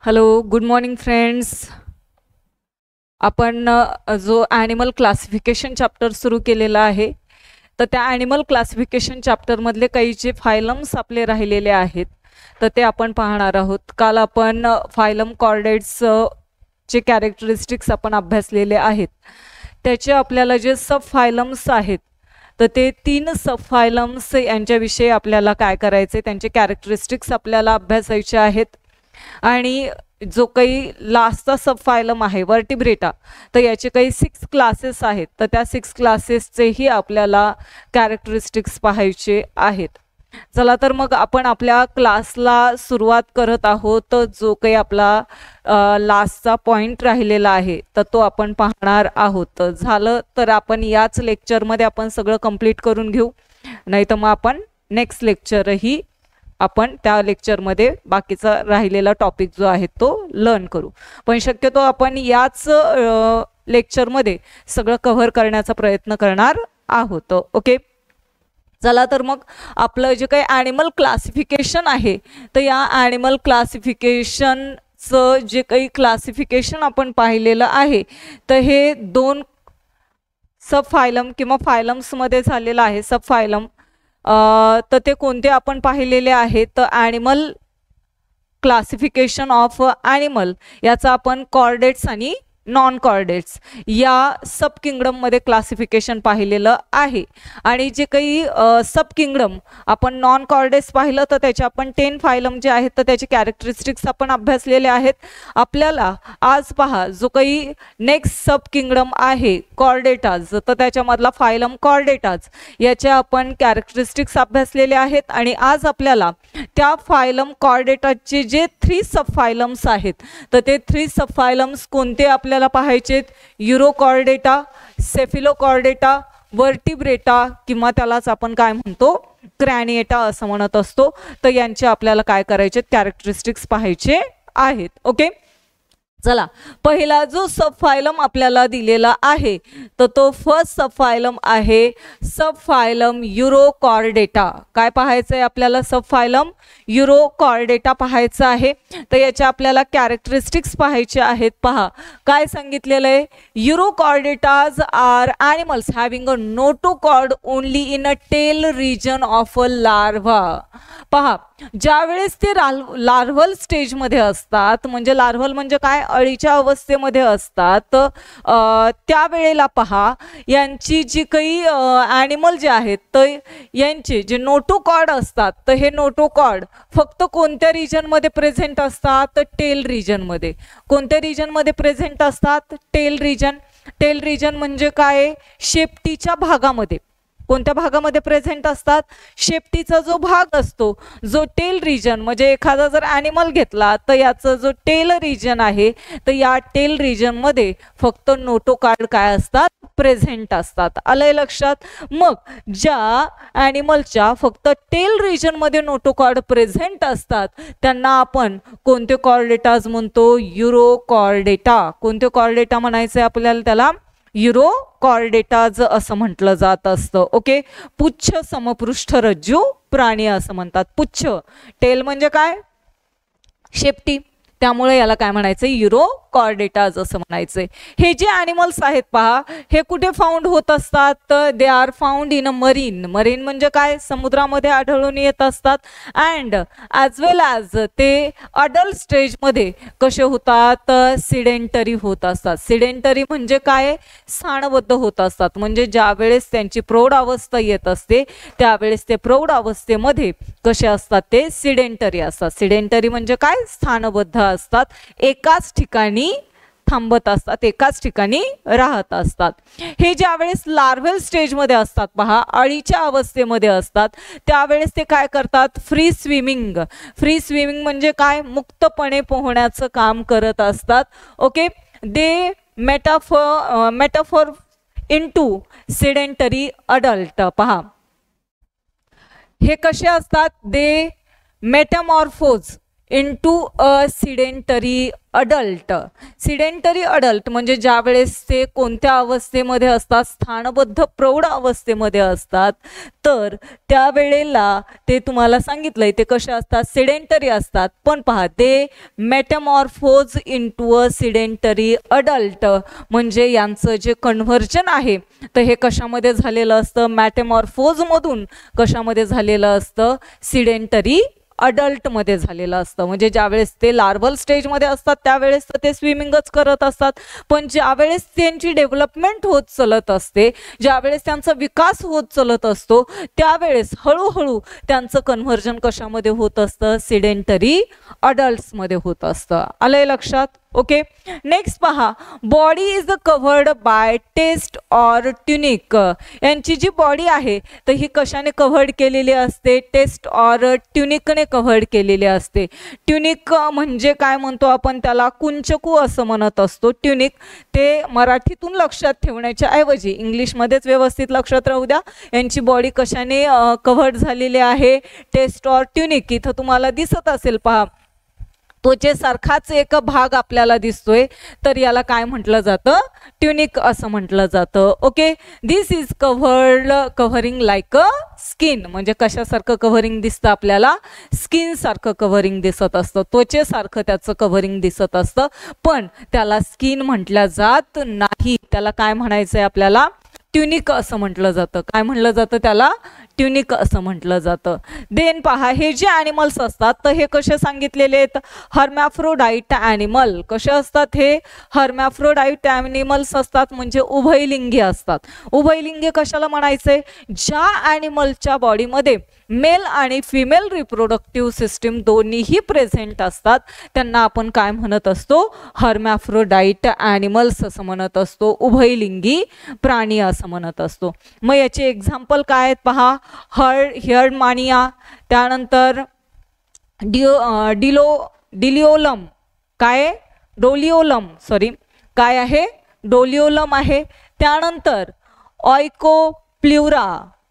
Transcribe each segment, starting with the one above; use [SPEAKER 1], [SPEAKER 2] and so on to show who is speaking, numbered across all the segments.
[SPEAKER 1] Hello, good morning friends. आपण जो animal classification chapter सुरू केलेला आहे, तर त्या ॲनिमल क्लासिफिकेशन चॅप्टरमधले काही जे फायलम्स आपले राहिलेले आहेत तर ते आपण पाहणार आहोत. काल आपण फायलम कॉर्डेट्स चे कॅरेक्टरिस्टिक्स आपण अभ्यासलेले आहेत. त्याचे आपल्याला जे सब फायलम्स आहेत तर ते 3 सब फायलम्स यांच्याविषयी आपल्याला काय करायचे, त्यांचे कॅरेक्टरिस्टिक्स आपल्याला अभ्यासायचे आहेत. आणि जो काही लास्टचा सब फायलम आहे वर्टिब्रेटा, तर याचे काही 6 क्लासेस आहेत, तर त्या 6 क्लासेसचेही आपल्याला कॅरेक्टरिस्टिक्स पाहायचे आहेत. चला तर मग आपण आपल्या क्लासला सुरुवात करत आहोत. जो काही आपला लास्टचा पॉइंट राहिलेला आहे तर तो आपण पाहणार आहोत. झालं तर आपण याच लेक्चरमध्ये आपण सगळं कंप्लीट करून घेऊ, नाही तर मग आपण नेक्स्ट लेक्चरही आपण त्या लेक्चरमध्ये बाकीचा राहिलेला टॉपिक जो आहे तो लर्न करू. पण शक्यतो आपण याच लेक्चरमध्ये सगळं कव्हर करण्याचा प्रयत्न करणार आहोत. ओके, चला तर मग आपलं जे काही ॲनिमल क्लासिफिकेशन आहे तर या ॲनिमल क्लासिफिकेशनचं जे काही क्लासिफिकेशन आपण पाहिलेलं आहे तर हे 2 सब फायलम किंवा फायलम्समध्ये झालेलं आहे. सब फायलम तर ते कोणते आपण पाहिलेले आहेत, तर ॲनिमल क्लासिफिकेशन ऑफ ॲनिमल याचा आपण कॉर्डेट्स आणि नॉन कॉर्डेट्स या सब किंगडममध्ये क्लासिफिकेशन पाहिलेलं आहे. आणि जे काही सब किंगडम आपण नॉन कॉर्डेट्स पाहिलं तर त्याचे आपण 10 फायलम जे आहेत तर त्याचे कॅरेक्टरिस्टिक्स आपण अभ्यासलेले आहेत. आपल्याला आज पहा जो काही नेक्स्ट सब किंगडम आहे कॉर्डेटाज, तर त्याच्यामधला फायलम कॉर्डेटाज याचे आपण कॅरेक्टरिस्टिक्स अभ्यासलेले आहेत. आणि आज आपल्याला त्या फायलम कॉर्डेटाचे जे 3 सब फायलम्स आहेत तर ते 3 सब फायलम्स कोणते आपल्याला पाहायचेत, युरोकॉर्डेटा, सेफिलोकॉर्डेटा, वर्टिब्रेटा किंवा त्यालाच आपण काय म्हणतो क्रॅनिएटा असं म्हणत असतो. तर यांचे आपल्याला काय करायचे, कॅरेक्टरिस्टिक्स पाहायचे आहेत. ओके, चला पहिला जो सब फायलम आपल्याला दिलेला आहे तर तो फर्स्ट सब फायलम आहे सब फायलम युरोकॉर्डेटा. काय पाहायचं आहे आपल्याला, सब फायलम युरोकॉर्डेटा पाहायचं आहे. तर याचे आपल्याला कॅरेक्टरिस्टिक्स पाहायचे आहेत. पहा काय सांगितलेलं आहे, urochordates are animals having a notochord only in a tail region of a larva. पहा ज्यावेळेस ते लार्व्हल स्टेजमध्ये असतात, म्हणजे लार्व्हल म्हणजे काय, अळीच्या अवस्थेमध्ये असतात, त्यावेळेला पहा यांची जी काही ॲनिमल जे आहेत तर यांचे जे नोटोकॉर्ड असतात तर हे नोटोकॉर्ड फक्त कोणत्या रिजनमध्ये प्रेझेंट असतात, तर टेल रिजनमध्ये. कोणत्या रिजनमध्ये प्रेझेंट असतात, टेल रिजन. टेल रिजन म्हणजे काय, शेपटीच्या भागामध्ये. कोणत्या भागामध्ये प्रेझेंट असतात, शेपटीचा जो भाग असतो, जो टेल रिजन, म्हणजे एखादा जर ॲनिमल घेतला तर याचं जो टेल रिजन आहे तर या टेल रिजनमध्ये फक्त नोटोकॉर्ड काय असतात, प्रेझेंट असतात. आलंय लक्षात. मग ज्या ॲनिमलच्या फक्त टेल रिजनमध्ये नोटोकॉर्ड प्रेझेंट असतात त्यांना आपण कोणते कॉर्डेटाज म्हणतो, युरोकॉर्डेटा. कोणते कॉर्डेटा म्हणायचे आपल्याला, त्याला युरोकॉर्डेटाज असं म्हटलं जात असतं. ओके, पुच्छ समपृष्ठ रज्जू प्राणी असं म्हणतात. पुच्छ, टेल म्हणजे काय, शेपटी, त्यामुळे याला काय म्हणायचं, युरोकॉर्डेटाज असं म्हणायचंय. हे जे ॲनिमल्स आहेत पहा हे कुठे फाउंड होत असतात, तर they are found in a marine. Marine म्हणजे काय, समुद्रामध्ये आढळून येत असतात. अँड ॲज वेल ॲज ते अडल्ट स्टेजमध्ये कसे होतात, सिडेंटरी होत असतात. सिडेंटरी म्हणजे काय, स्थानबद्ध होत असतात. म्हणजे ज्या वेळेस त्यांची प्रौढ अवस्था येत असते त्यावेळेस ते प्रौढ अवस्थेमध्ये कसे असतात, ते सिडेंटरी असतात. सिडेंटरी म्हणजे काय, स्थानबद्ध असतात, एकाच ठिकाणी थांबत असतात, एकाच ठिकाणी राहत असतात. हे ज्या वेळेस लार्व्हल स्टेजमध्ये असतात पहा, अळीच्या अवस्थेमध्ये असतात, त्यावेळेस ते काय करतात, फ्री स्विमिंग. फ्री स्विमिंग म्हणजे काय, मुक्तपणे पोहण्याचं काम करत असतात. Okay, they metaphor into sedentary adult. पहा हे कसे असतात, they metamorphose into a sedentary adult. Sedentary adult म्हणजे ज्या वेळेस ते कोणत्या अवस्थेमध्ये असतात, स्थानबद्ध प्रौढ अवस्थेमध्ये असतात, तर त्यावेळेला ते तुम्हाला सांगितलंय ते कसे असतात, सिडेंटरी असतात. पण पहा, ते metamorphose into a sedentary adult म्हणजे यांचं जे कन्व्हर्जन आहे तर हे कशामध्ये झालेलं असतं, मेटामॉर्फोजमधून कशामध्ये झालेलं असतं, सिडेंटरी अडल्टमध्ये झालेलं असतं. म्हणजे ज्यावेळेस ते लार्वल स्टेजमध्ये असतात त्यावेळेस तर ते स्विमिंगच करत असतात, पण ज्यावेळेस त्यांची डेव्हलपमेंट होत चलत असते, ज्यावेळेस त्यांचा विकास होत चलत असतो, त्यावेळेस हळूहळू त्यांचं कन्व्हर्जन कशामध्ये होत असतं, सिडेंटरी अडल्ट्समध्ये होत असतं. आलंय लक्षात? ओके. नेक्स्ट पहा, body is covered by test or tunic. यांची जी बॉडी आहे तर ही कशाने कव्हर्ड केलेली असते, टेस्ट ऑर ट्युनिकने कव्हर्ड केलेली असते. ट्युनिक म्हणजे काय म्हणतो आपण त्याला, कुंचकू असं म्हणत असतो. ट्युनिक ते मराठीतून लक्षात ठेवण्याच्या ऐवजी इंग्लिशमध्येच व्यवस्थित लक्षात राहू द्या. यांची बॉडी कशाने कव्हर्ड झालेली आहे, टेस्ट ऑर ट्युनिक. इथं तुम्हाला दिसत असेल पहा, त्वचेसारखाच एक भाग आपल्याला दिसतोय, तर याला काय म्हटलं जातं, ट्युनिक असं म्हटलं जातं. Okay. This is covering like a skin म्हणजे कशासारखं कव्हरिंग दिसतं आपल्याला, स्किन सारखं कव्हरिंग दिसत असतं, त्वचेसारखं त्याचं कव्हरिंग दिसत असतं, पण त्याला स्किन म्हटलं जात नाही. त्याला काय म्हणायचंय आपल्याला, ट्युनिक असं म्हटलं जातं. काय म्हटलं जातं त्याला, ट्युनिक असं म्हटलं जातं. देन पहा, हे जे ॲनिमल्स असतात तर हे कसे सांगितलेले आहेत, हर्मॅफ्रोडाईट ॲनिमल. कसे असतात हे, हर्मॅफ्रोडाईट ॲनिमल्स असतात म्हणजे उभयलिंगी असतात. उभयलिंगी कशाला म्हणायचंय, ज्या ॲनिमलच्या बॉडीमध्ये मेल आणि फिमेल रिप्रोडक्टिव्ह सिस्टीम दोन्हीही प्रेझेंट असतात त्यांना आपण काय म्हणत असतो, हर्मॅफ्रोडाईट ॲनिमल्स असं म्हणत असतो, उभयलिंगी प्राणी असं म्हणत असतो. मग याचे एक्झाम्पल काय आहेत पहा, हियरमानिया, त्यानंतर डिलिओलम, काय डोलिओलम, सॉरी काय आहे, डोलिओलम आहे. त्यानंतर ऑयकोप्ल्युरा,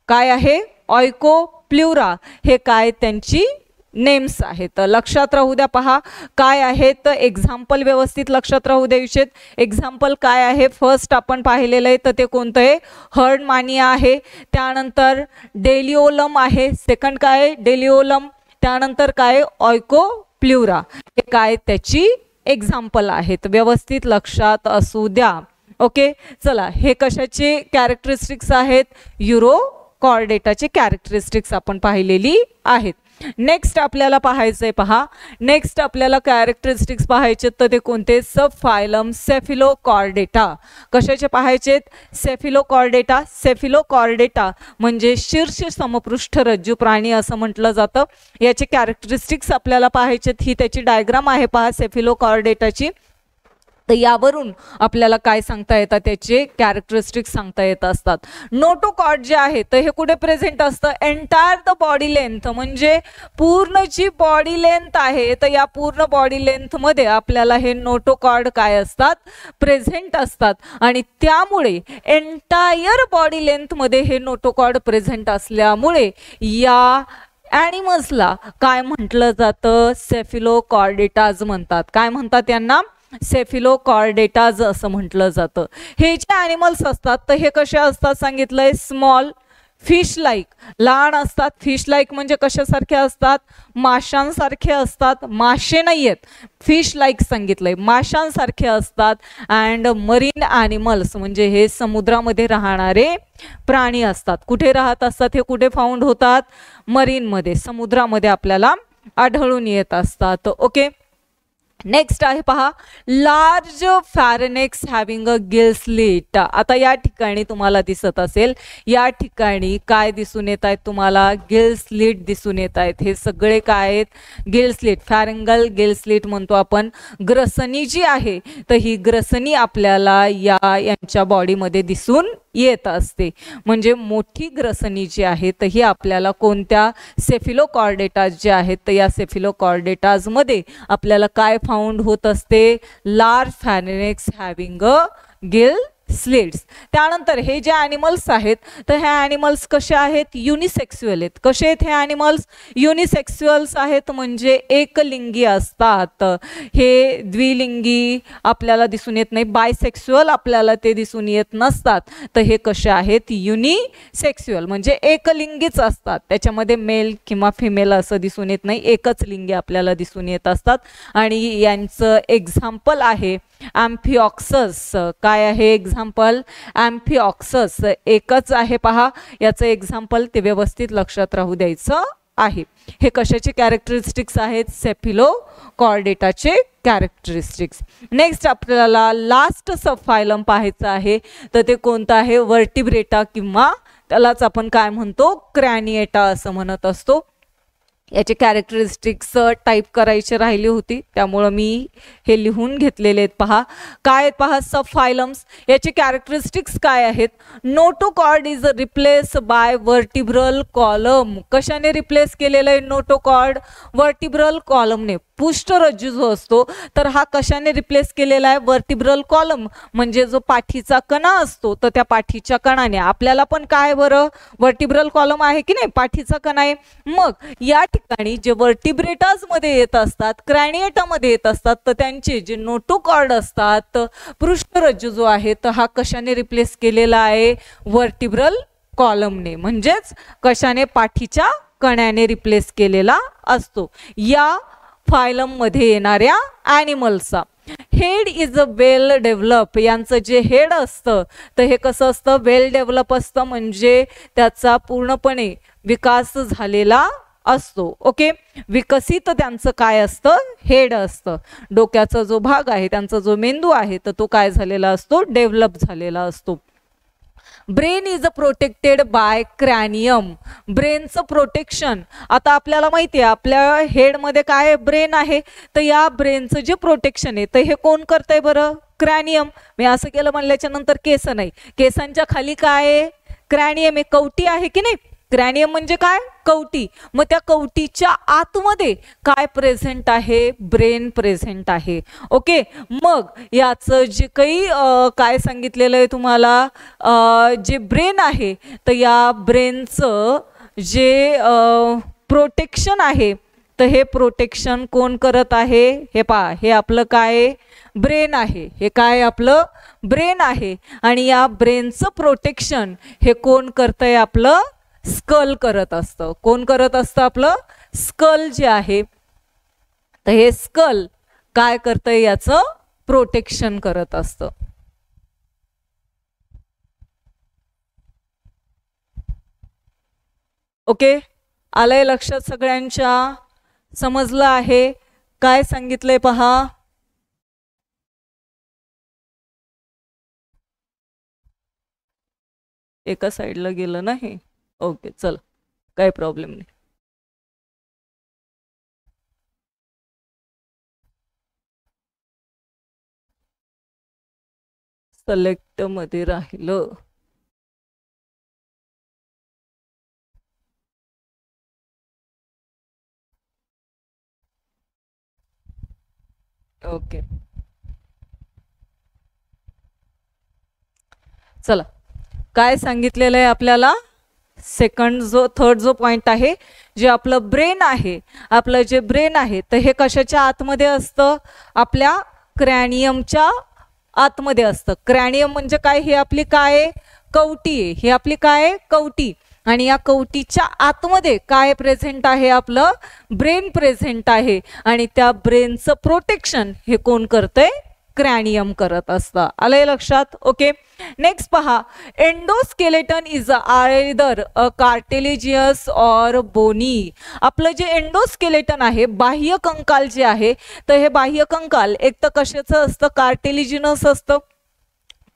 [SPEAKER 1] काय आहे, ऑयकोप्ल्युरा. हे काय त्यांची नेम्स आहेत, लक्षात राहू द्या. पहा काय आहेत एक्झाम्पल, व्यवस्थित लक्षात राहू द्यायचे. एक्झाम्पल काय आहे, फर्स्ट आपण पाहिलेलं आहे तर ते कोणतं आहे, हर्डमानिया आहे. त्यानंतर डेलिओलम आहे, सेकंड काय डेलिओलम. त्यानंतर काय, ऑयकोप्ल्युरा. हे काय त्याची एक्झाम्पल आहेत, व्यवस्थित लक्षात असू द्या. ओके. चला, हे कशाचे कॅरेक्टरिस्टिक्स आहेत, युरोकॉर्डेटाचे कॅरेक्टरिस्टिक्स आपण पाहिलेली आहेत. नेक्स्ट आपल्याला पाहायचंय पहा, नेक्स्ट आपल्याला कॅरेक्टरिस्टिक्स पाहायचे तर ते कोणते, सब फायलम सेफिलोकॉर्डेटा. कशाचे पाहायचेत, सेफिलोकॉर्डेटा. सेफिलोकॉर्डेटा म्हणजे शीर्ष समपृष्ठ रज्जू प्राणी असं म्हटलं जातं. याचे कॅरेक्टरिस्टिक्स आपल्याला पाहायचेत. ही त्याची डायग्राम आहे पहा सेफिलोकॉर्डेटाची. तर यावरून आपल्याला काय सांगता येतात, त्याचे कॅरेक्टरिस्टिक्स सांगता येत असतात. नोटोकॉर्ड जे आहे तर हे कुठे प्रेझेंट असतं, एंटायर द बॉडी लेंथ म्हणजे पूर्ण जी बॉडी लेंथ आहे तर या पूर्ण बॉडी लेंथमध्ये आपल्याला हे नोटोकॉर्ड काय असतात, प्रेझेंट असतात. आणि त्यामुळे एंटायर बॉडी लेंथमध्ये हे नोटोकॉर्ड प्रेझेंट असल्यामुळे या ॲनिमल्सला काय म्हटलं जातं, सेफिलोकॉर्डेटाज म्हणतात. काय म्हणतात यांना, सेफिलोकॉर्डेटाज असं म्हटलं जातं. हे जे ॲनिमल्स असतात तर हे कसे असतात सांगितलंय, स्मॉल फिश लाईक, लहान असतात. फिश लाईक म्हणजे कशासारखे असतात, माशांसारखे असतात. मासे नाही आहेत, फिश लाईक सांगितलंय, माशांसारखे असतात. अँड मरीन ॲनिमल्स म्हणजे हे समुद्रामध्ये राहणारे प्राणी असतात. कुठे राहत असतात, हे कुठे फाउंड होतात, मरीनमध्ये, समुद्रामध्ये आपल्याला आढळून येत असतात. ओके. नेक्स्ट आहे पहा, large pharynx having a gill slit. आता या ठिकाणी तुम्हाला दिसत असेल, या ठिकाणी काय दिसून येत आहेत तुम्हाला, गिल स्लिट दिसून येत आहेत. हे सगळे काय आहेत, गिल स्लिट, फॅरिंगल गिल स्लिट म्हणतो आपण. ग्रसनी जी आहे तर ही ग्रसनी आपल्याला यांच्या बॉडीमध्ये दिसून येत असते. म्हणजे मोठी ग्रसनी जी आहे तर ही आपल्याला कोणत्या, सेफिलोकॉर्डेटाज जे आहेत तर या सेफिलोकॉर्डेटाज मध्ये आपल्याला काय फाउंड होत असते, large pharynx having a gill slits. त्यानंतर हे जे ॲनिमल्स आहेत तर ह्या ॲनिमल्स कसे आहेत, युनिसेक्स्युअल आहेत. कसे आहेत हे ॲनिमल्स, युनिसेक्स्युअल्स आहेत म्हणजे एकलिंगी असतात. हे द्विलिंगी आपल्याला दिसून येत नाही, बायसेक्स्युअल आपल्याला ते दिसून येत नसतात. तर हे कसे आहेत, युनिसेक्स्युअल म्हणजे एकलिंगीच असतात. त्याच्यामध्ये मेल किंवा फिमेल असं दिसून येत नाही, एकच लिंगी आपल्याला दिसून येत असतात. आणि यांचं एक्झाम्पल आहे ॲम्फिऑक्सस. काय आहे एक्झाम्पल, ॲम्फिऑक्सस एकच आहे पहा. याचं एक्झाम्पल ते व्यवस्थित लक्षात राहू द्यायचं आहे. हे कशाचे कॅरेक्टरिस्टिक्स आहेत, सेफिलोकॉर्डेटाचे कॅरेक्टरिस्टिक्स. नेक्स्ट आपल्याला लास्ट सबफायलम पाहायचं आहे तर ते कोणतं आहे, वर्टिब्रेटा किंवा त्यालाच आपण काय म्हणतो, क्रॅनिएटा असं म्हणत असतो. याचे कॅरेक्टरिस्टिक्स टाईप करायचे राहिली होती त्यामुळं मी हे लिहून घेतलेले आहेत. पहा काय आहेत, पहा सबफायलम्स. याचे कॅरेक्टरिस्टिक्स काय आहेत, notochord is replace by vertebral column. कशाने रिप्लेस केलेलं आहे नोटोकॉर्ड, वर्टिब्रल कॉलमने. पृष्ठरज्जू जो असतो तर हा कशाने रिप्लेस केलेला आहे, वर्टिब्रल कॉलम म्हणजे जो पाठीचा कणा असतो तर त्या पाठीच्या कणाने. आपल्याला पण काय बरं, वर्टिब्रल कॉलम आहे की नाही, पाठीचा कणा आहे. मग या ठिकाणी जे वर्टिब्रेटाज मध्ये येत असतात, क्रॅनिएटा मध्ये येत असतात तर त्यांचे जे नोटोकॉर्ड असतात, पृष्ठरज्जू जो आहे तर हा कशाने रिप्लेस केलेला आहे, वर्टिब्रल कॉलमने म्हणजेच कशाने, पाठीच्या कण्याने रिप्लेस केलेला असतो. या फायलम मध्ये येणाऱ्या ॲनिमल्सचा head is a well develop. यांचं जे हेड असतं तर हे कसं असतं, वेल डेव्हलप असतं म्हणजे त्याचा पूर्णपणे विकास झालेला असतो. ओके, विकसित त्यांचं काय असतं, हेड असतं. डोक्याचा जो भाग आहे, त्यांचा जो मेंदू आहे तर तो काय झालेला असतो, डेव्हलप झालेला असतो. Brain is protected by cranium. ब्रेनचं प्रोटेक्शन, आता आपल्याला माहिती आहे आपल्या हेडमध्ये काय ब्रेन आहे तर या ब्रेनचं जे प्रोटेक्शन आहे तर हे कोण करतंय बरं, क्रॅनियम. मी असं केलं म्हणल्याच्या नंतर केस नाही, केसांच्या खाली काय आहे, क्रॅनियम आहे, कवटी आहे की नाही. क्रॅनियम म्हणजे काय, कवटी. मग त्या कवटीच्या आतमध्ये काय प्रेझेंट आहे, ब्रेन प्रेझेंट आहे. ओके, मग याचं जे काही काय सांगितलेलं आहे तुम्हाला, जे ब्रेन आहे तर या ब्रेनचं जे प्रोटेक्शन आहे तर हे प्रोटेक्शन कोण करत आहे, हे पहा, हे आपलं काय ब्रेन आहे, हे काय आपलं ब्रेन आहे. आणि या ब्रेनचं प्रोटेक्शन हे कोण करतंय, आपलं स्कल करत असतं. कोण करत असतं, आपलं स्कल जे आहे तर हे स्कल काय करतंय, याचं प्रोटेक्शन करत असतं. ओके, आलंय लक्षात सगळ्यांच्या, समजलं आहे काय सांगितलंय पहा. एका साईडला गेलं नाही, ओके चला काही प्रॉब्लेम नाही. सिलेक्ट मध्ये राहिलं. ओके चला, काय सांगितलेलं आहे आपल्याला, सेकंड जो थर्ड जो पॉइंट आहे, जे आपलं ब्रेन आहे, आपलं जे ब्रेन आहे तर हे कशाच्या आतमध्ये असतं, आपल्या क्रॅनियमच्या आतमध्ये असतं. क्रॅनियम म्हणजे काय, हे आपली काय कवटी आहे, हे आपली काय कवटी. आणि या कवटीच्या आतमध्ये काय प्रेझेंट आहे, आपलं ब्रेन प्रेझेंट आहे. आणि त्या ब्रेनचं प्रोटेक्शन हे कोण करतंय, क्रॅनियम करत असतं. आलंय लक्षात. ओके, नेक्स्ट पहा, endoskeleton is either a cartilaginous or bony. आपलं जे एंडोस्केलेटन आहे, बाह्य कंकाल जे आहे तर हे बाह्य कंकाल एक तर कशाचं असतं, कार्टिलिजिनस असतं.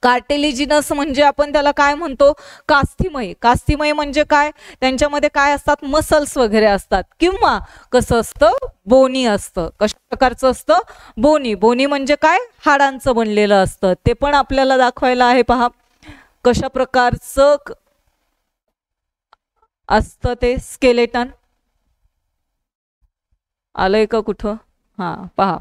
[SPEAKER 1] कार्टिलिजिनस म्हणजे आपण त्याला काय म्हणतो, कास्थिमय. कास्थिमय म्हणजे काय, त्यांच्यामध्ये काय असतात, मसल्स वगैरे असतात. किंवा कसं असतं, बोनी असतं. कशा प्रकारचं असतं, बोनी. बोनी म्हणजे काय, हाडांचं बनलेलं असतं. ते पण आपल्याला दाखवायला आहे पहा कशा प्रकारचं असतं ते स्केलेटन. आलंय का कुठं, हां पहा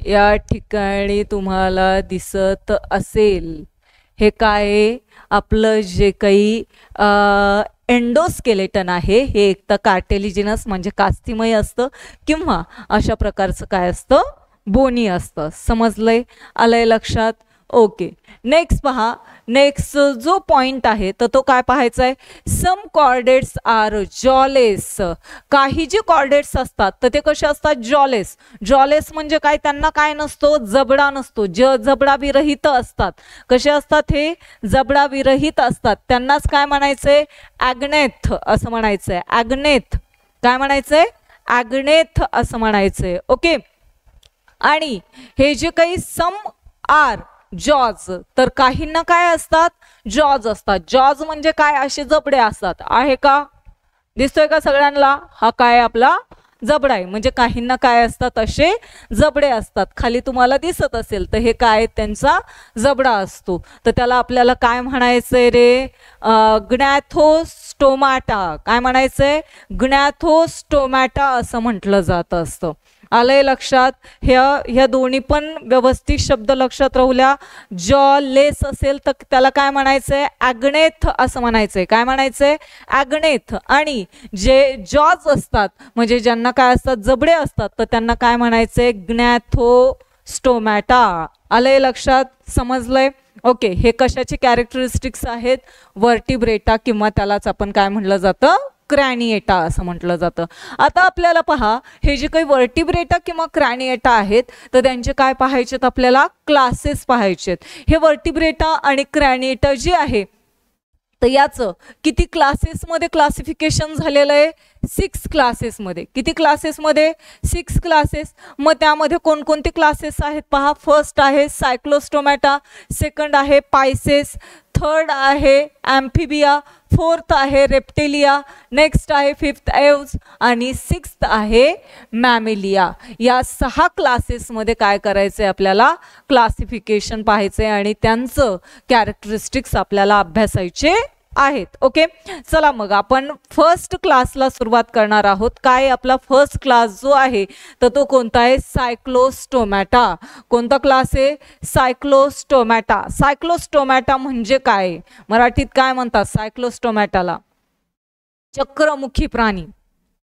[SPEAKER 1] या ठिकाणी तुम्हाला दिसत असेल हे काय आपलं जे काही एंडोस्केलेटन आहे हे एक तर कार्टेलिजिनस म्हणजे कास्तिमय असतं किंवा अशा प्रकारचं काय असतं बोनी असतं. समजलंय? आलंय लक्षात? ओके. नेक्स्ट पहा. नेक्स्ट जो पॉइंट आहे तर तो काय पाहायचा आहे. सम कॉर्डेट्स आर जॉलेस. काही जे कॉर्डेट्स असतात तर ते कसे असतात जॉलेस. जॉलेस म्हणजे काय त्यांना काय नसतो जबडा नसतो. जबडा विरहित असतात. कसे असतात हे जबडा विरहित असतात. त्यांनाच काय म्हणायचंय ॲग्नेथ असं म्हणायचंय. ॲग्नेथ काय म्हणायचंय ॲग्नेथ असं म्हणायचंय. ओके. आणि हे जे काही सम आर जॉज तर काहींना काय असतात जॉज असतात. जॉज म्हणजे काय असे जबडे असतात. आहे का दिसतोय का सगळ्यांना? हा काय आपला जबडा आहे. म्हणजे काहींना काय असतात असे जबडे असतात. खाली तुम्हाला दिसत असेल तर हे काय त्यांचा जबडा असतो. तर त्याला आपल्याला काय म्हणायचंय रे ग्नॅथोस्टोमॅटा. काय म्हणायचंय ग्नॅथोस्टोमॅटा असं म्हटलं जात असतं. आलंय लक्षात? ह्या दोन्ही पण व्यवस्थित शब्द लक्षात राहुल्या. जॉलेस असेल तर त्याला काय म्हणायचंय ॲग्नेथ असं म्हणायचंय. काय म्हणायचंय ॲग्नेथ. आणि जे जॉज असतात म्हणजे ज्यांना काय असतात जबडे असतात तर त्यांना काय म्हणायचंय ग्नॅथोस्टोमॅटा. आलंय लक्षात? समजलंय? ओके. हे कशाचे कॅरेक्टरिस्टिक्स आहेत वर्टिब्रेटा किंवा त्यालाच आपण काय म्हटलं जातं क्रॅनिएटा असं म्हटलं जातं. आता आपल्याला पहा हे जे काही वर्टिब्रेटा किंवा क्रॅनिएटा आहेत तर त्यांचे काय पाहायचेत आपल्याला क्लासेस पाहायचेत. हे वर्टिब्रेटा आणि क्रॅनिएटा जे आहे तर याचं किती क्लासेसमध्ये क्लासिफिकेशन झालेलं आहे 6 क्लासेसमध्ये. किती क्लासेसमध्ये 6 क्लासेस. मग त्यामध्ये कोणकोणते क्लासेस आहेत पहा. फर्स्ट आहे सायक्लोस्टोमॅटा, सेकंड आहे पायसेस, थर्ड आहे ॲम्फिबिया, फोर्थ आहे रेप्टिलिया, नेक्स्ट आहे फिफ्थ एव्ज आणि सिक्स्थ आहे मॅमेलिया. या 6 क्लासेसमध्ये काय करायचं आहे आपल्याला क्लासिफिकेशन पाहायचं आहे आणि त्यांचं कॅरेक्टरिस्टिक्स आपल्याला अभ्यासायचे आहेत. ओके. चला मग आपण फर्स्ट क्लासला सुरुवात करणार आहोत. काय आपला फर्स्ट क्लास जो आहे तर तो कोणता आहे सायक्लोस्टोमॅटा. कोणता क्लास आहे सायक्लोस्टोमॅटा. सायक्लोस्टोमॅटा म्हणजे काय मराठीत काय म्हणतात सायक्लोस्टोमॅटाला चक्रमुखी प्राणी.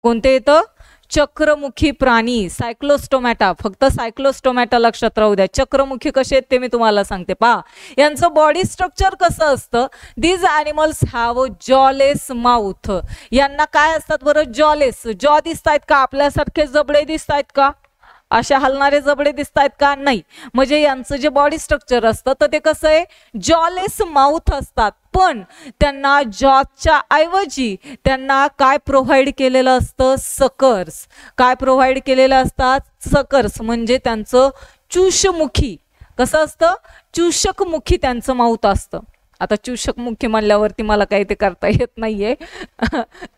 [SPEAKER 1] कोणते येतं चक्रमुखी प्राणी सायक्लोस्टोमॅटा. फक्त सायक्लोस्टोमॅटा लक्षात राहू द्या. चक्रमुखी कसे आहेत ते मी तुम्हाला सांगते पहा. यांचं बॉडी स्ट्रक्चर कसं असतं. These animals have jawless mouth. यांना काय असतात बरं जॉलेस. जॉ दिसत आहेत का आपल्यासारखे जबडे दिसत आहेत का अशा हलणारे जबडे दिसत आहेत का नाही. म्हणजे यांचं जे बॉडी स्ट्रक्चर असतं तर ते कसं आहे जॉलेस माउथ असतात. पण त्यांना जॉच्या ऐवजी त्यांना काय प्रोव्हाइड केलेलं असतं सकर्स. काय प्रोव्हाइड केलेलं असतात सकर्स. म्हणजे त्यांचं चूषमुखी कसं असतं चूषकमुखी त्यांचं माउथ असतं. आता चूषकमुखी म्हणल्यावरती मला काही ते करता येत नाहीये.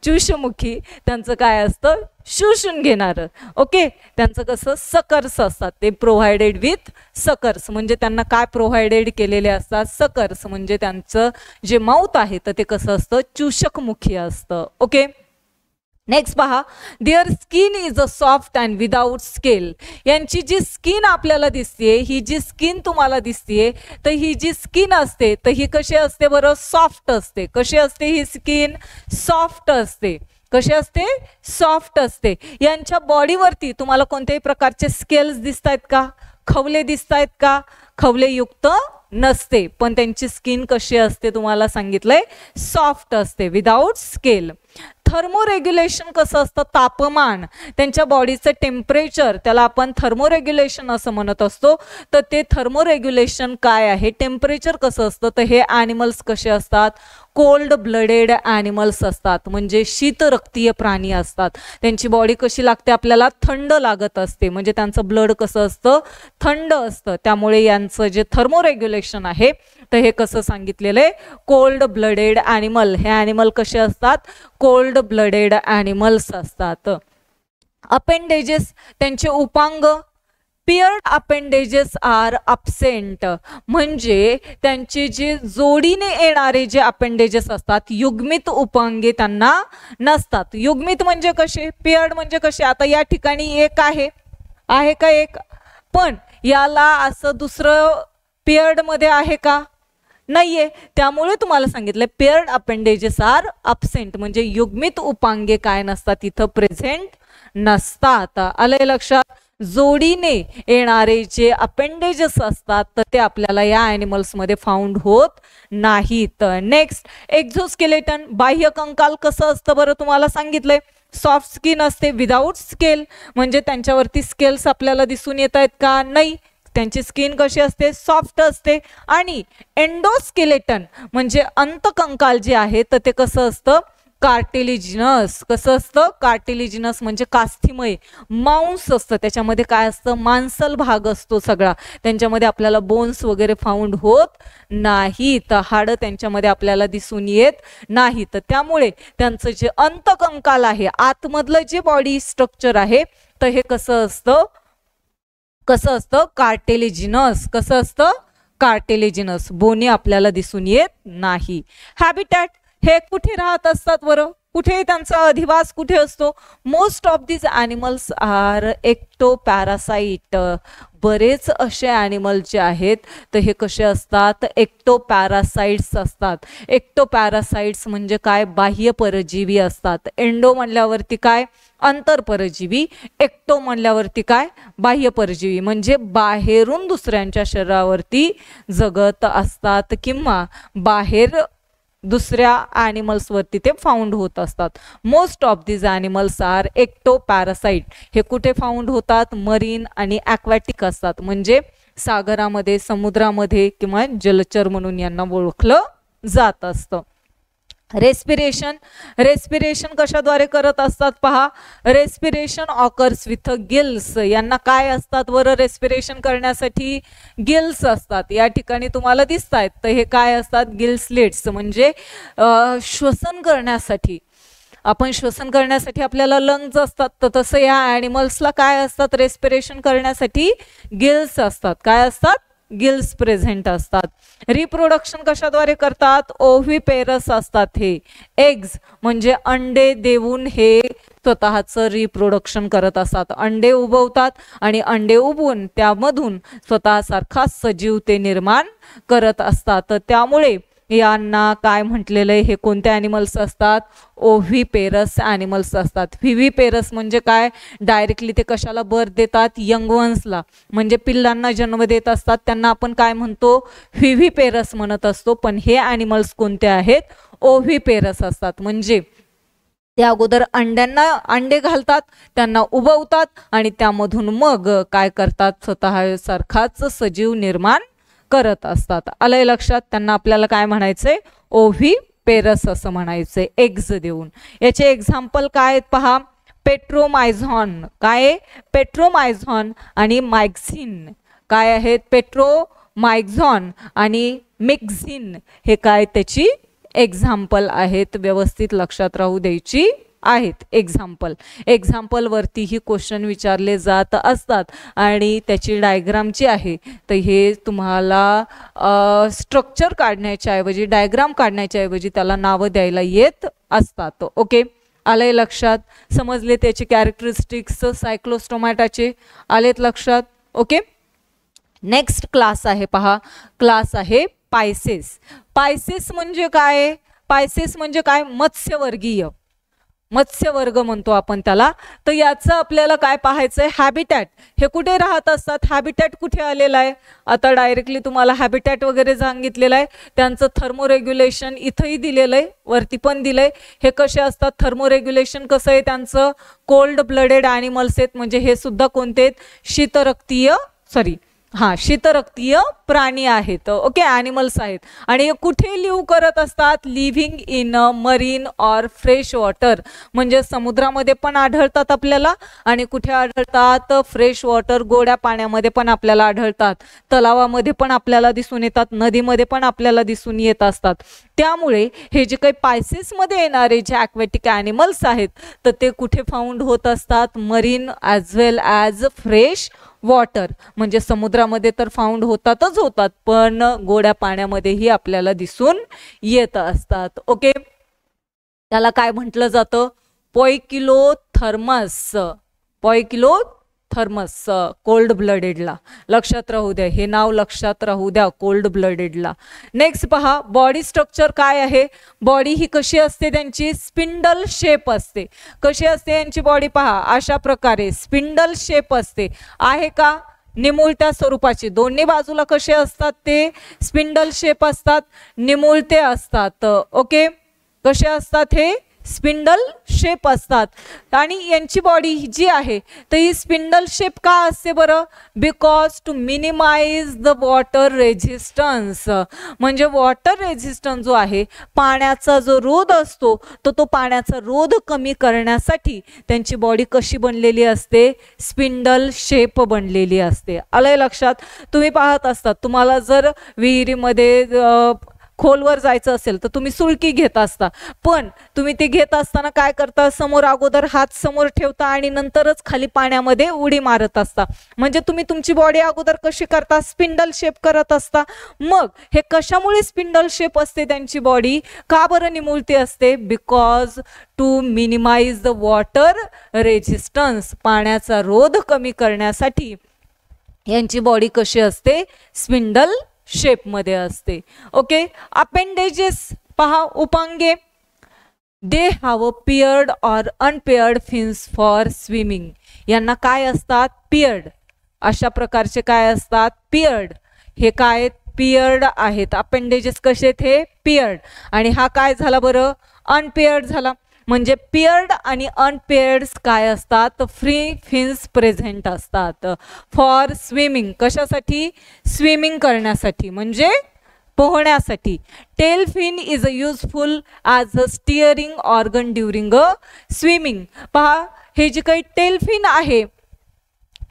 [SPEAKER 1] चूषमुखी त्यांचं काय असतं शोषून घेणारं. ओके. त्यांचं कसं सकर्स असतात. ते प्रोव्हाइडेड विथ सकर्स म्हणजे त्यांना काय प्रोव्हाइडेड केलेले असतात सकर्स. म्हणजे त्यांचं जे माउथ आहे तर ते कसं असतं चूषकमुखी असतं. ओके. नेक्स्ट पहा. Their skin is a soft and without scale. यांची जी स्किन आपल्याला दिसते ही जी स्किन तुम्हाला दिसते तर ही जी स्किन असते तर ही कशी असते बरं सॉफ्ट असते. कशी असते ही स्किन सॉफ्ट असते. कशी असते सॉफ्ट असते. यांच्या बॉडीवरती तुम्हाला कोणत्याही प्रकारचे स्केल्स दिसत आहेत का खवले दिसत आहेत का खवलेयुक्त नसते. पण त्यांची स्किन कशी असते तुम्हाला सांगितलंय सॉफ्ट असते विदाउट स्केल. थर्मोरेग्युलेशन कसं असतं तापमान त्यांच्या बॉडीचं टेम्परेचर त्याला आपण थर्मोरेग्युलेशन असं म्हणत असतो. तर ते थर्मोरेग्युलेशन काय आहे टेम्परेचर कसं असतं तर हे ॲनिमल्स कसे असतात कोल्ड ब्लडेड ॲनिमल्स असतात. म्हणजे शीतरक्तीय प्राणी असतात. त्यांची बॉडी कशी लागते आपल्याला थंड लागत असते. म्हणजे त्यांचं ब्लड कसं असतं थंड असतं. त्यामुळे यांचं जे थर्मोरेग्युलेशन आहे तर हे कसं सांगितलेलं आहे कोल्ड ब्लडेड ॲनिमल. हे ॲनिमल कसे असतात कोल्ड ब्लडेड ॲनिमल्स असतात. अपेंडेजेस त्यांचे उपांग पेअर्ड अपेंडेजेस आर अब्सेंट. म्हणजे त्यांचे जे जोडीने येणारे जे अपेंडेजेस असतात युग्मित उपांगे त्यांना नसतात. युग्मित म्हणजे कसे पेअर्ड म्हणजे कसे आता या ठिकाणी एक आहे का एक पण याला असं दुसरं पेअर्ड मध्ये आहे का? नाहीये. त्यामुळे तुम्हाला सांगितलंय पेअर्ड अपेंडेजेस आर अब्सेंट, म्हणजे युग्मित उपांगे काय नसतात इथं, प्रेझेंट नसतात. आलंय लक्षात? जोडीने येणारे जे अपेंडेजेस असतात तर ते आपल्याला या ॲनिमल्स मध्ये फाउंड होत नाहीत. नेक्स्ट, एक्झोस्केलेटन, बाह्य कंकाल कसं असतं बरं तुम्हाला सांगितलंय. सॉफ्ट स्किन असते विदाउट स्केल, म्हणजे त्यांच्यावरती स्केल्स आपल्याला दिसून येत आहेत का? नाही. त्यांची स्किन कशी असते? सॉफ्ट असते. आणि एंडोस्केलेटन म्हणजे अंतकंकाल जे आहे तर ते कसं असतं? कार्टिलिजिनस. कसं असतं? कार्टिलिजिनस म्हणजे कास्थिमय, मांस असतं त्याच्यामध्ये. काय असतं? मांसल भाग असतो सगळा. त्यांच्यामध्ये आपल्याला बोन्स वगैरे फाउंड होत नाहीत, हाडं त्यांच्यामध्ये आपल्याला दिसून येत नाही. तर त्यामुळे त्यांचं जे अंतकंकाल आहे, आतमधलं जे बॉडी स्ट्रक्चर आहे तर हे कसं असतं? कसं असतं? कार्टिलिजिनस. कसं असतं? कार्टिलिजिनस. बोनी आपल्याला दिसून येत नाही. हॅबिटॅट, हे कुठे राहत असतात बरं? कुठे त्यांचा अधिवास कुठे असतो? Most of these animals are ectoparasite. बरेच असे ॲनिमल जे आहेत तर हे कसे असतात? एक्टोपॅरासाइट्स असतात. एक्टोपॅरासाइट्स म्हणजे काय? बाह्य परजीवी असतात. एंडो म्हणल्यावरती काय? अंतरपरजीवी. एक्टो म्हणल्यावरती काय? बाह्य परजीवी, म्हणजे बाहेरून दुसऱ्यांच्या शरीरावरती जगत असतात किंवा बाहेर दुसऱ्या ॲनिमल्स वरती ते फाउंड होत असतात. Most of these animals are ectoparasite. हे कुठे फाउंड होतात? मरीन आणि ॲक्वॅटिक असतात, म्हणजे सागरामध्ये, समुद्रामध्ये किंवा जलचर म्हणून यांना ओळखलं जात असतं. रेस्पिरेशन, रेस्पिरेशन कशाद्वारे करत असतात पहा. Respiration occurs with gills. यांना काय असतात बरं रेस्पिरेशन करण्यासाठी? गिल्स असतात. या ठिकाणी तुम्हाला दिसत आहेत तर हे काय असतात? गिल स्लिट्स, म्हणजे श्वसन करण्यासाठी. आपण श्वसन करण्यासाठी आपल्याला लंग्स असतात, तर तसं या ॲनिमल्सला काय असतात? रेस्पिरेशन करण्यासाठी गिल्स असतात. काय असतात? गिल्स प्रेझेंट असतात. रिप्रोडक्शन कशाद्वारे करतात? ओव्हिपेरस असतात हे. एग्ज म्हणजे अंडे देऊन हे स्वतःचं रिप्रोडक्शन करत असतात. अंडे उबवतात आणि अंडे उबवून त्यामधून स्वतःसारखा सजीव ते निर्माण करत असतात. त्यामुळे यांना काय म्हटलेलं आहे? हे कोणते ॲनिमल्स असतात? ओव्हिपेरस ॲनिमल्स असतात. व्हिव्हिपेरस म्हणजे काय? डायरेक्टली ते कशाला बर्थ देतात? यंग वन्सला, म्हणजे पिल्लांना जन्म देत असतात. त्यांना आपण काय म्हणतो? व्हिव्हिपेरस म्हणत असतो. पण हे ॲनिमल्स कोणते आहेत? ओव्हिपेरस असतात. म्हणजे ते अगोदर अंड्यांना अंडे घालतात, त्यांना उबवतात आणि त्यामधून मग काय करतात? स्वतःसारखाच सजीव निर्माण करत असतात. आलंय लक्षात? त्यांना आपल्याला काय म्हणायचंय? ओव्हिपेरस असं म्हणायचंय एग्ज देऊन. याचे एक्झाम्पल काय आहेत पहा. पेट्रोमायझॉन. काय? पेट्रोमायझॉन आणि मायक्झिन. काय आहेत? पेट्रोमायझॉन आणि मिक्झिन हे काय त्याची एक्झाम्पल आहेत. व्यवस्थित लक्षात राहू द्यायची आहेत एक्झाम्पल. एक्झाम्पल वरती ही क्वेश्चन विचारले जात असतात आणि त्याची डायग्राम जी आहे तर हे तुम्हाला स्ट्रक्चर काढण्याच्या ऐवजी, डायग्राम काढण्याच्या ऐवजी त्याला नावं द्यायला येत असतात. ओके, आलंय लक्षात? समजले त्याचे कॅरेक्टरिस्टिक्स सायक्लोस्टोमॅटाचे? आलेत लक्षात? ओके. नेक्स्ट क्लास आहे पहा. क्लास आहे पायसेस. पायसेस म्हणजे काय? पायसेस म्हणजे काय? मत्स्यवर्गीय. मत्स्यवर्ग म्हणतो आपण त्याला. तर याचं आपल्याला काय पाहायचंय? हॅबिटॅट. हे कुठे राहत असतात? हॅबिटॅट कुठे आलेला आहे? आता डायरेक्टली तुम्हाला हॅबिटॅट वगैरे सांगितलेलं आहे. त्यांचं थर्मोरेग्युलेशन इथंही दिलेलं आहे, वरती पण दिलंय. हे कसे असतात? थर्मोरेग्युलेशन कसं आहे त्यांचं? कोल्ड ब्लडेड ॲनिमल्स आहेत, म्हणजे हे सुद्धा कोणते आहेत? शीतरक्तीय, शीतरक्तीय प्राणी आहेत. ओके, ॲनिमल्स आहेत. आणि हे कुठे लिव्ह करत असतात? Living in marine or fresh water, म्हणजे समुद्रामध्ये पण आढळतात आपल्याला आणि कुठे आढळतात? फ्रेश वॉटर, गोड्या पाण्यामध्ये पण आपल्याला आढळतात. तलावामध्ये पण आपल्याला दिसून येतात, नदीमध्ये पण आपल्याला दिसून येत असतात. त्यामुळे हे जे काही पायसेसमध्ये येणारे जे ॲक्वॅटिक ॲनिमल्स आहेत तर ते कुठे फाउंड होत असतात? मरीन ॲज वेल ॲज फ्रेश वॉटर, म्हणजे समुद्रामध्ये तर फाउंड होतातच होतात, पण गोड्या पाण्यामध्येही आपल्याला दिसून येत असतात. ओके, त्याला काय म्हटलं जातं? पोइकिलोथर्मस. पोइकिलोथर्मस थर्मस कोल्ड ब्लडेडला, लक्षात राहू द्या, हे नाव लक्षात राहू द्या, कोल्ड ब्लडेडला. नेक्स्ट पहा, बॉडी स्ट्रक्चर काय आहे. बॉडी ही कशी असते, त्यांची स्पिंडल शेप असते. कशी असते यांची बॉडी पहा, अशा प्रकारे स्पिंडल शेप असते. आहे का, निमुळत्या स्वरूपाची, दोन्ही बाजूला कसे असतात ते स्पिंडल शेप असतात, निमुळते असतात. ओके, कसे असतात हे स्पिंडल शेप असतात. आणि यांची बॉडी जी आहे तर ही स्पिंडल शेप का असते बरं, because to minimise the water resistance. म्हणजे वॉटर रेझिस्टन्स जो आहे, पाण्याचा जो रोध असतो तो पाण्याचा रोध कमी करण्यासाठी त्यांची बॉडी कशी बनलेली असते, स्पिंडल शेप बनलेली असते. आलंय लक्षात. तुम्ही पाहत असतात, तुम्हाला जर विहिरीमध्ये खोलवर जायचं असेल तर तुम्ही सुळकी घेत असता, पण तुम्ही ते घेत असताना काय करता, समोर अगोदर हात समोर ठेवता आणि नंतरच खाली पाण्यामध्ये उडी मारत असता. म्हणजे तुम्ही तुमची बॉडी अगोदर कशी करता, स्पिंडल शेप करत असता. मग हे कशामुळे स्पिंडल शेप असते त्यांची बॉडी, का बरं निमुळती असते, because to minimise the water resistance, पाण्याचा रोध कमी करण्यासाठी यांची बॉडी कशी असते, स्पिंडल शेप मध्ये असते. ओके, अपेंडेजेस पहा, उपांगे. They have a paired or unpaired fins for swimming. यांना काय असतात, पेयर्ड, अशा प्रकारचे काय असतात, पेयर्ड. हे काय पेयर्ड आहेत, अपेंडेजेस कसे आहेत, हे पेयर्ड. आणि हा काय झाला बरं, अनपेयर्ड झाला. म्हणजे पेयर्ड आणि अनपेयर्ड काय असतात, फ्री फिन्स प्रेझेंट असतात फॉर स्विमिंग. कशासाठी, स्विमिंग करण्यासाठी, म्हणजे पोहण्यासाठी. Tail fin is a useful as a steering organ during a swimming. पहा, हे जे काही टेल फिन आहे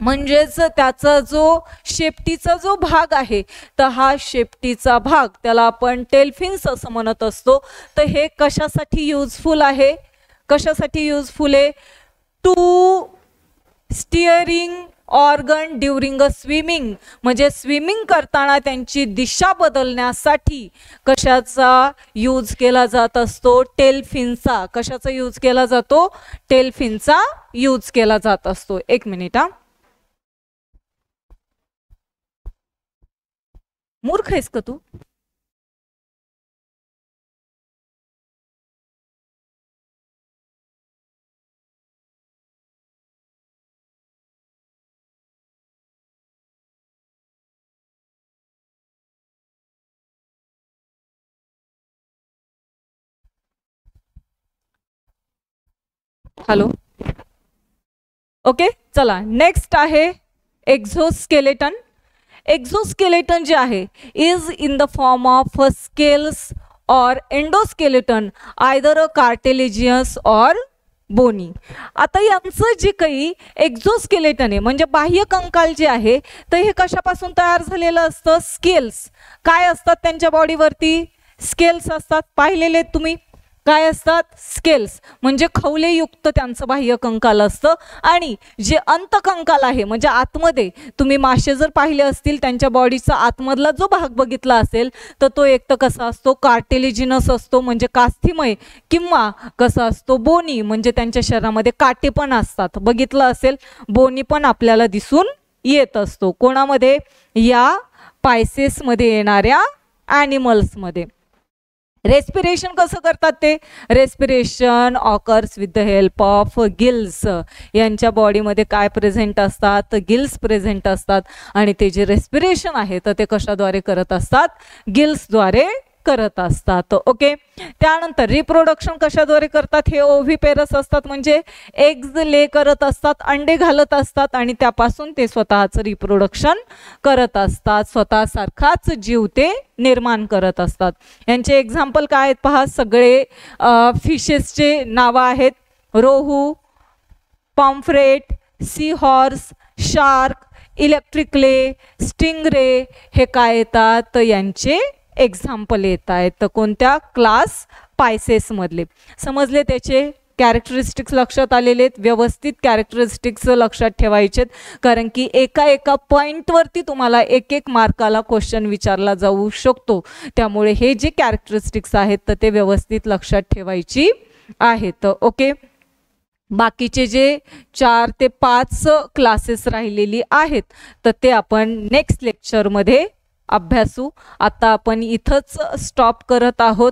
[SPEAKER 1] म्हणजेच त्याचा जो शेपटीचा जो भाग आहे, तर हा शेपटीचा भाग त्याला आपण टेल फिन्स असं म्हणत असतो. तर हे कशासाठी युजफुल आहे, कशासाठी युजफुल आहे, to steering organ during a swimming. म्हणजे स्विमिंग करताना त्यांची दिशा बदलण्यासाठी कशाचा यूज केला जात असतो, टेल फिनचा. कशाचा यूज केला जातो, टेल फिनचा यूज केला जात असतो. एक मिनिट हा, मूर्ख आहेस का तू. हॅलो. ओके, चला नेक्स्ट आहे एक्झोस्केलेटन. एक्झोस्केलेटन जे आहे is in the form of scales और एंडोस्केलेटन, आयदर अ कार्टिलेजियस और बोनी. आता यांचं जे काही एक्झोस्केलेटन आहे म्हणजे बाह्य कंकाल जे आहे तर हे कशापासून तयार झालेलं असतं, स्केल्स. काय असतात त्यांच्या बॉडीवरती, स्केल्स असतात. पाहिलेले तुम्ही, काय असतात, स्केल्स. म्हणजे खवलेयुक्त त्यांचं बाह्य कंकाल असतं. आणि जे अंतकंकाल आहे म्हणजे आतमध्ये, तुम्ही मासे जर पाहिले असतील त्यांच्या बॉडीचा आतमधला जो भाग बघितला असेल तर तो एक तर कसा असतो, कार्टिलेजिनस असतो म्हणजे कास्थिमय, किंवा कसा असतो, बोनी, म्हणजे त्यांच्या शरीरामध्ये काटे पण असतात. बघितलं असेल, बोनी पण आपल्याला दिसून येत असतो. कोणामध्ये, या पायसेसमध्ये येणाऱ्या ॲनिमल्समध्ये. रेस्पिरेशन कसं करतात ते, respiration occurs with the help of gills. यांच्या बॉडीमध्ये काय प्रेझेंट असतात, गिल्स प्रेझेंट असतात. आणि ते जे रेस्पिरेशन आहे तर ते कशाद्वारे करत असतात, गिल्सद्वारे करत असतात. ओके, त्यानंतर रिप्रोडक्शन कशाद्वारे करतात, हे ओव्हिपेरस असतात म्हणजे एग्ज ले करत असतात, अंडे घालत असतात आणि त्यापासून ते स्वतःचं रिप्रोडक्शन करत असतात. स्वतःसारखाच जीव ते निर्माण करत असतात. यांचे एक्झाम्पल काय आहेत पहा, सगळे फिशेसचे नावं आहेत, rohu, pomfret, seahorse, shark, electric ray, stingray, हे काय येतात, तर यांचे एक्झाम्पल येत आहेत. तर कोणत्या, क्लास पायसेस मधले. समजले त्याचे कॅरेक्टरिस्टिक्स लक्षात आलेले आहेत. व्यवस्थित कॅरेक्टरिस्टिक्स लक्षात ठेवायचेत, कारण की एका पॉईंटवरती तुम्हाला एक मार्काला क्वेश्चन विचारला जाऊ शकतो. त्यामुळे हे जे कॅरेक्टरिस्टिक्स आहेत तर ते व्यवस्थित लक्षात ठेवायची आहेत. ओके, बाकीचे जे 4 ते 5 क्लासेस राहिलेली आहेत तर ते आपण नेक्स्ट लेक्चरमध्ये अभ्यासू. आता आपण इथंच स्टॉप करत आहोत.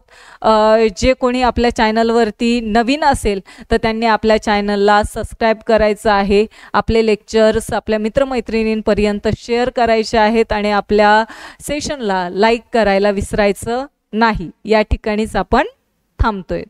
[SPEAKER 1] जे कोणी आपल्या चॅनलवरती नवीन असेल तर त्यांनी आपल्या चॅनलला सबस्क्राईब करायचं आहे. आपले लेक्चर्स आपल्या मित्रमैत्रिणींपर्यंत शेअर करायचे आहेत आणि आपल्या सेशनला लाईक करायला विसरायचं नाही. या ठिकाणीच आपण थांबतोय.